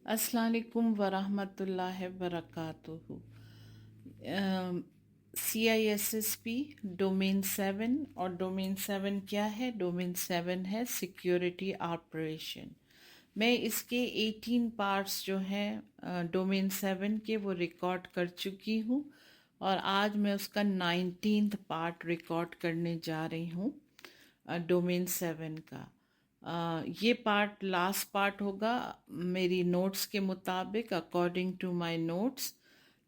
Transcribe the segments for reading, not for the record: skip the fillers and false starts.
अस्सलाम वालेकुम वरहमतुल्लाहि वबरकातुहू। CISSP domain 7। और डोमेन 7 क्या है? डोमेन 7 है सिक्योरिटी ऑपरेशन। मैं इसके 18 पार्ट्स जो हैं डोमेन 7 के वो रिकॉर्ड कर चुकी हूँ, और आज मैं उसका 19th पार्ट रिकॉर्ड करने जा रही हूँ डोमेन 7 का। ये पार्ट लास्ट पार्ट होगा मेरी नोट्स के मुताबिक, अकॉर्डिंग टू माय नोट्स।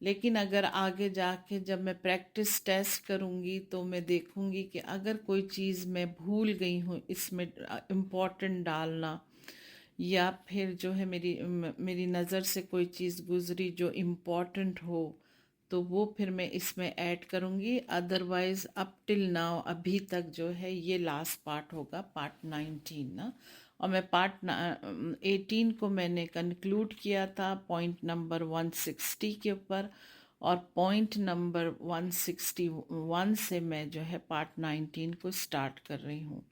लेकिन अगर आगे जाके जब मैं प्रैक्टिस टेस्ट करूँगी तो मैं देखूँगी कि अगर कोई चीज़ मैं भूल गई हूँ इसमें इम्पोर्टेंट डालना, या फिर जो है मेरी नज़र से कोई चीज़ गुजरी जो इम्पोर्टेंट हो, तो वो फिर मैं इसमें ऐड करूँगी। अदरवाइज़ अप टिल नाउ अभी तक जो है ये लास्ट पार्ट होगा, पार्ट 19 ना। और मैं पार्ट 18 को मैंने कंक्लूड किया था पॉइंट नंबर 160 के ऊपर, और पॉइंट नंबर 161 से मैं जो है पार्ट 19 को स्टार्ट कर रही हूँ।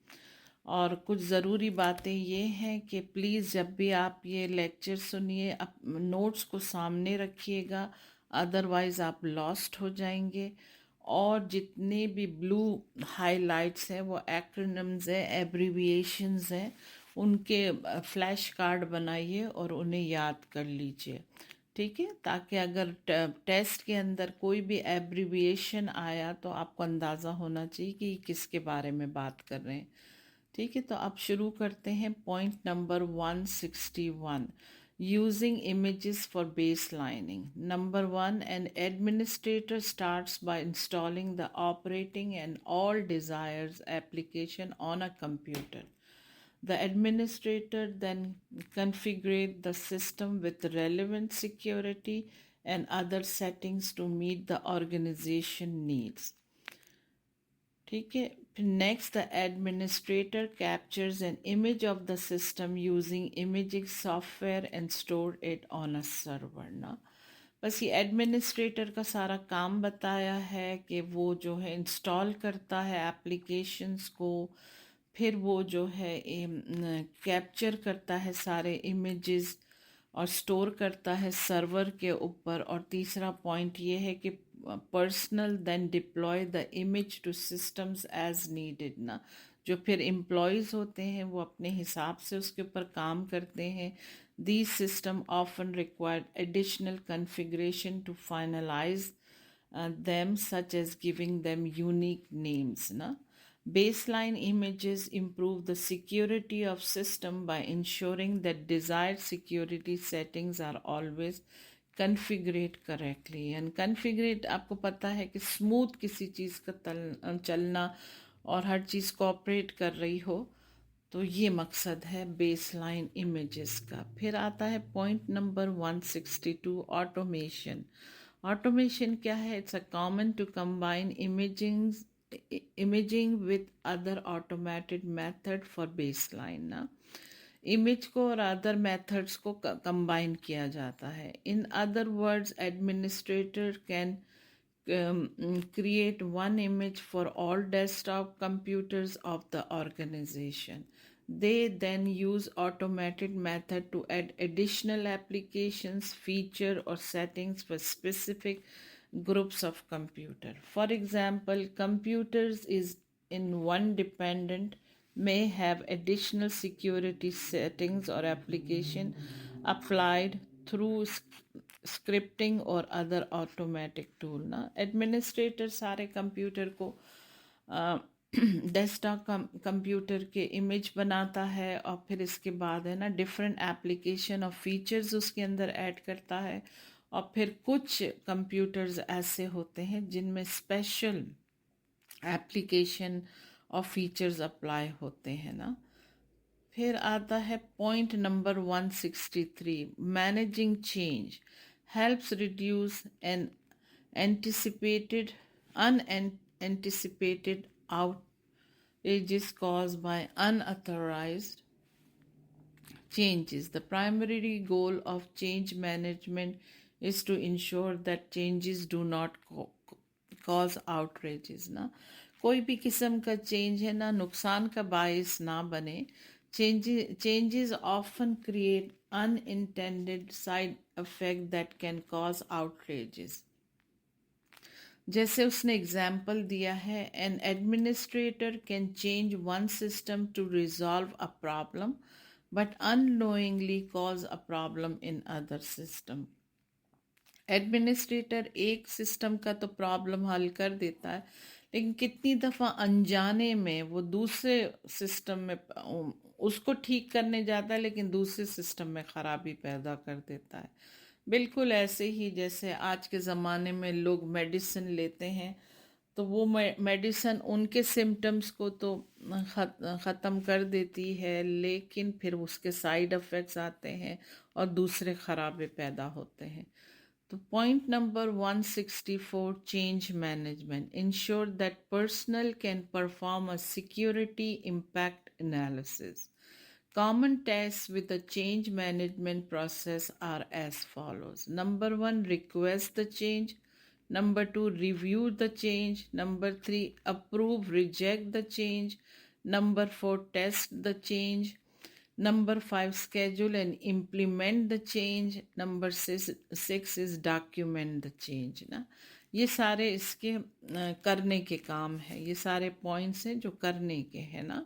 और कुछ ज़रूरी बातें ये हैं कि प्लीज़ जब भी आप ये लेक्चर सुनिए आप नोट्स को सामने रखिएगा, अदरवाइज़ आप लॉस्ट हो जाएंगे। और जितने भी ब्लू हाइलाइट्स हैं वो एक्रोनिम्स हैं, एब्रीविएशंस हैं, उनके फ्लैश कार्ड बनाइए और उन्हें याद कर लीजिए। ठीक है, ताकि अगर टेस्ट के अंदर कोई भी एब्रीविएशन आया तो आपको अंदाज़ा होना चाहिए कि किसके बारे में बात कर रहे हैं। ठीक है, तो अब शुरू करते हैं point number 161, using images for base lining. Number 1, an administrator starts by installing the operating and all desires application on a computer. The administrator then configure the system with relevant security and other settings to meet the organization needs. ठीक है, फिर next the administrator captures an image of the system using imaging software and store it on a server ना। बस ये administrator का सारा काम बताया है कि वो जो है इंस्टॉल करता है एप्लीकेशंस को, फिर वो जो है कैप्चर करता है सारे इमेजेस और स्टोर करता है सर्वर के ऊपर। और तीसरा पॉइंट ये है कि personal then deploy the image to systems as needed ना। जो फिर एम्प्लॉयज़ होते हैं वो अपने हिसाब से उसके ऊपर काम करते हैं। These systems often required additional configuration to finalize them, such as giving them unique names na. Baseline images improve the security of system by ensuring that desired security settings are always configured correctly. And configured आपको पता है कि smooth किसी चीज़ का चलना और हर चीज़ cooperate कर रही हो, तो ये मकसद है बेसलाइन इमेजेस का। फिर आता है पॉइंट नंबर 162, ऑटोमेशन। ऑटोमेशन क्या है? It's a common to combine imaging with other automated method for baseline ना। इमेज को और अदर मेथड्स को कंबाइन किया जाता है। In other words, administrator can create one image for all desktop computers of the organization. They then use automated method to add additional applications, feature or settings for specific groups of computer. For example, computers is in one dependent may have additional security settings or application applied through scripting और other automatic tool ना। Administrator सारे computer को desktop computer के image बनाता है, और फिर इसके बाद है ना डिफरेंट एप्लीकेशन और फीचर्स उसके अंदर ऐड करता है। और फिर कुछ कंप्यूटर्स ऐसे होते हैं जिनमें स्पेशल एप्लीकेशन और फीचर्स अप्लाई होते हैं ना। फिर आता है point number 163, managing change helps reduce an unanticipated outages caused by unauthorized changes. The primary goal of change management is to ensure that changes do not cause outrages ना। कोई भी किस्म का चेंज है ना नुकसान का बायस ना बने, Changes often create unintended side effect that can cause outrages. जैसे उसने एग्जाम्पल दिया है, an administrator can change one system to resolve a problem but unknowingly cause a problem in other system. Administrator एक सिस्टम का तो problem हल कर देता है, लेकिन कितनी दफ़ा अनजाने में वो दूसरे सिस्टम में उसको ठीक करने जाता है, लेकिन दूसरे सिस्टम में ख़राबी पैदा कर देता है। बिल्कुल ऐसे ही जैसे आज के ज़माने में लोग मेडिसिन लेते हैं, तो वो मेडिसिन उनके सिम्टम्स को तो ख़त्म कर देती है, लेकिन फिर उसके साइड इफ़ेक्ट्स आते हैं और दूसरे खराबे पैदा होते हैं। तो point number 164, change management ensure that personal can perform a security impact analysis. Common tasks with the change management process are as follows. Number 1, request the change. Number 2, review the change. Number 3, approve, reject the change. Number 4, test the change. Number 5, schedule and implement the change. Number 6 is document the change. ना ये सारे इसके करने के काम है, ये सारे पॉइंट्स हैं जो करने के हैं ना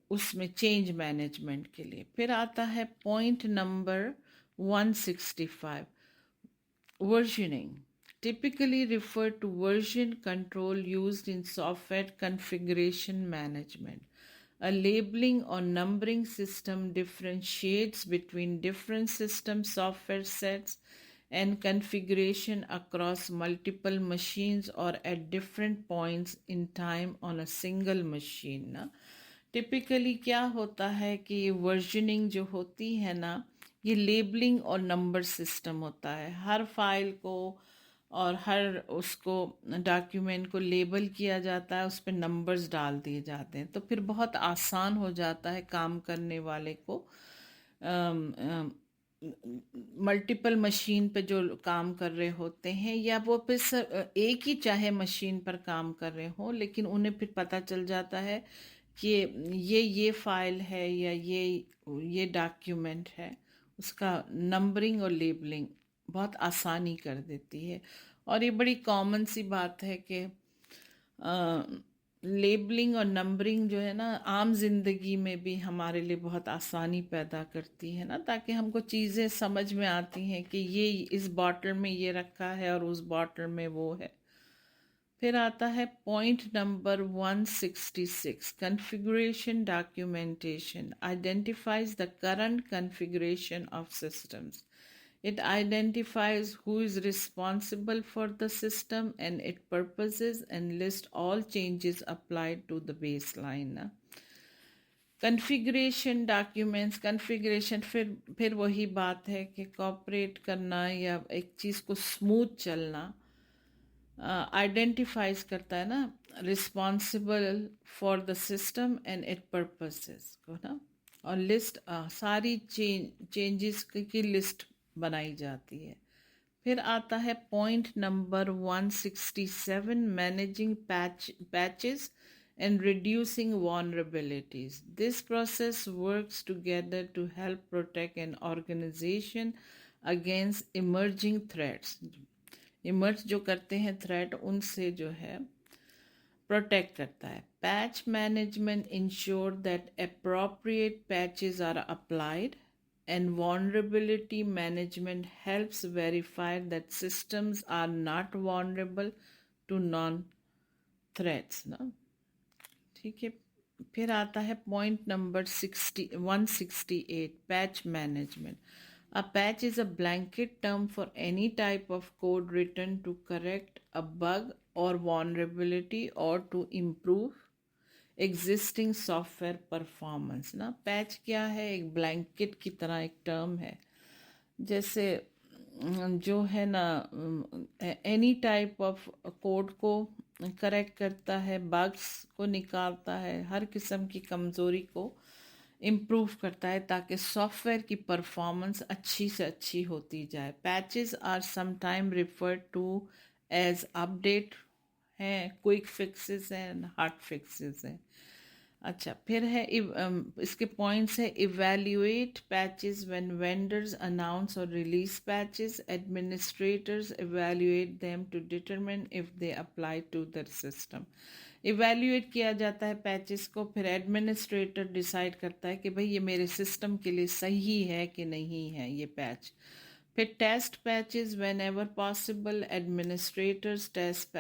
उसमें चेंज मैनेजमेंट के लिए। फिर आता है point number 165, versioning typically refer to version control used in software configuration management. A labeling or numbering system differentiates between different system software sets and configuration across multiple machines or at different points in time on a single machine ना। Typically क्या होता है कि ये versioning जो होती है ना, ये लेबलिंग और नंबर सिस्टम होता है। हर फाइल को और हर उसको डॉक्यूमेंट को लेबल किया जाता है, उस पर नंबर्स डाल दिए जाते हैं, तो फिर बहुत आसान हो जाता है काम करने वाले को। मल्टीपल मशीन पे जो काम कर रहे होते हैं, या वो फिर एक ही चाहे मशीन पर काम कर रहे हो, लेकिन उन्हें फिर पता चल जाता है कि ये फाइल है या ये डॉक्यूमेंट है, उसका नंबरिंग और लेबलिंग बहुत आसानी कर देती है। और ये बड़ी कॉमन सी बात है कि लेबलिंग और नंबरिंग जो है ना, आम जिंदगी में भी हमारे लिए बहुत आसानी पैदा करती है ना, ताकि हमको चीज़ें समझ में आती हैं कि ये इस बॉटल में ये रखा है और उस बॉटल में वो है। फिर आता है point number 166, configuration documentation identifies the current configuration of systems. It identifies who is responsible for the system and its purposes and lists all changes applied to the baseline. Configuration documents, configuration फिर वही बात है कि cooperate करना या एक चीज़ को smooth चलना, आइडेंटिफाइज करता है ना, responsible for the system and it purposes को ना, और लिस्ट सारी चेंजेस की लिस्ट बनाई जाती है। फिर आता है point number 167, managing patches and reducing vulnerabilities. This process works together to help protect an organization against emerging threats. Emerge जो करते हैं थ्रेट, उनसे जो है प्रोटेक्ट करता है। Patch management ensure that appropriate patches are applied and vulnerability management helps verify that systems are not vulnerable to non threats ना। ठीक है। फिर आता है point number 168, patch management. A patch is a blanket term for any type of code written to correct a bug or vulnerability or to improve existing software performance ना। Patch क्या है, एक ब्लैंकेट की तरह एक टर्म है, जैसे जो है ना एनी टाइप ऑफ कोड को करेक्ट करता है, बग्स को निकालता है, हर किस्म की कमज़ोरी को इम्प्रूव करता है, ताकि सॉफ्टवेयर की परफॉर्मेंस अच्छी से अच्छी होती जाए। Patches are sometime referred to as update हैं, क्विक फिक्सेस हैं, हार्ड फिक्सेस हैं। अच्छा, फिर है इसके पॉइंट्स है, evaluate patches when vendors announce or release patches, administrators evaluate them to determine if they apply to their system. Evaluate किया जाता है पैचेस को, फिर एडमिनिस्ट्रेटर डिसाइड करता है कि भाई ये मेरे सिस्टम के लिए सही है कि नहीं है ये पैच। फिर test patches whenever possible, administrators test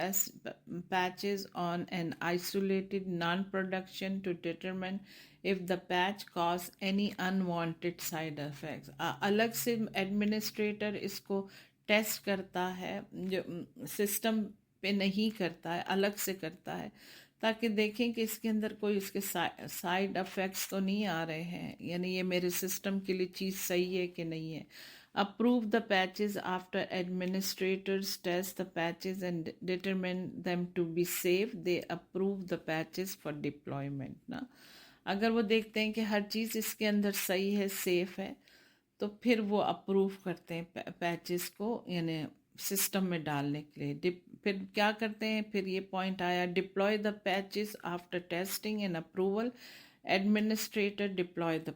patches on an isolated non production to determine if the patch cause any unwanted side effects. अलग से एडमिनिस्ट्रेटर इसको टेस्ट करता है, जो सिस्टम पे नहीं करता है, अलग से करता है, ताकि देखें कि इसके अंदर कोई इसके साइड इफेक्ट्स तो नहीं आ रहे हैं, यानी ये मेरे सिस्टम के लिए चीज़ सही है कि नहीं है। Approve the patches after administrators test the patches and determine them to be safe. They approve the patches for deployment. ना अगर वो देखते हैं कि हर चीज़ इसके अंदर सही है, सेफ है, तो फिर वो अप्रूव करते हैं पैचेस को, यानी सिस्टम में डालने के लिए। फिर क्या करते हैं, फिर ये पॉइंट आया, deploy the patches after testing and approval. Administrator deploy the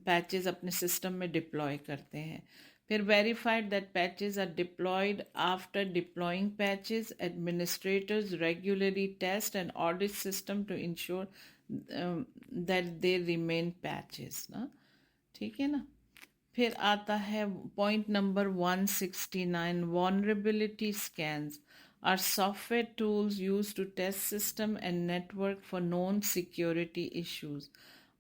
patches अपने सिस्टम में डिप्लॉय करते हैं। फिर verified that patches are deployed. After deploying patches, administrators regularly test and audit system to ensure that they remain patches ना। ठीक है ना। फिर आता है point number 169, vulnerability scans are software tools used to test system and network for known security issues.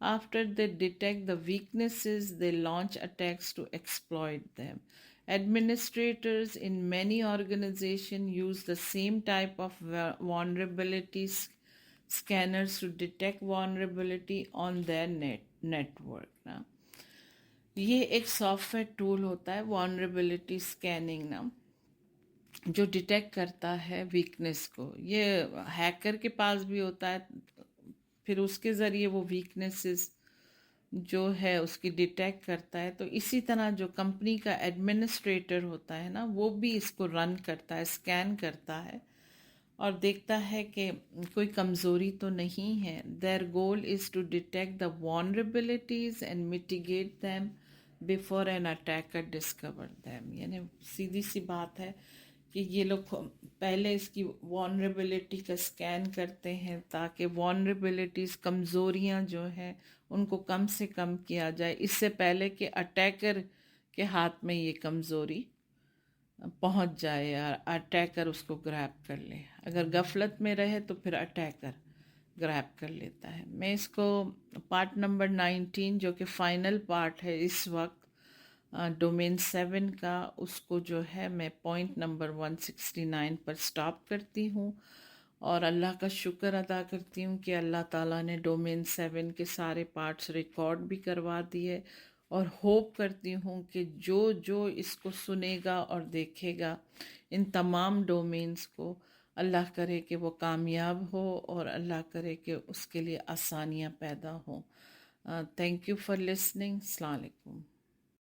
After they detect the weaknesses, they launch attacks to exploit them. Administrators in many organizations use the same type of vulnerability scanners to detect vulnerability on their network. ना ये एक software tool होता है वॉनरेबिलिटी scanning ना, जो detect करता है weakness को। ये हैकर के पास भी होता है, फिर उसके ज़रिए वो वीकनेसेस जो है उसकी डिटेक्ट करता है। तो इसी तरह जो कंपनी का एडमिनिस्ट्रेटर होता है ना, वो भी इसको रन करता है, स्कैन करता है और देखता है कि कोई कमज़ोरी तो नहीं है। Their goal is to detect the vulnerabilities and mitigate them before an attacker discover them. यानी सीधी सी बात है कि ये लोग पहले इसकी वॉनरेबिलिटी का स्कैन करते हैं, ताकि वॉनरेबिलिटीज़, कमज़ोरियाँ जो हैं उनको कम से कम किया जाए, इससे पहले कि अटैकर के हाथ में ये कमज़ोरी पहुंच जाए या अटैकर उसको ग्रैब कर ले। अगर गफलत में रहे तो फिर अटैकर ग्रैब कर लेता है। मैं इसको पार्ट नंबर 19 जो कि फ़ाइनल पार्ट है इस वक्त डोमेन 7 का, उसको जो है मैं पॉइंट नंबर 169 पर स्टॉप करती हूँ और अल्लाह का शुक्र अदा करती हूँ कि अल्लाह ताला ने डोमेन 7 के सारे पार्ट्स रिकॉर्ड भी करवा दिए, और होप करती हूँ कि जो जो इसको सुनेगा और देखेगा, इन तमाम डोमेन्स को अल्लाह करे कि वो कामयाब हो और अल्लाह करे कि उसके लिए आसानियाँ पैदा हों। Thank you for listening. अस्सलाम वालेकुम।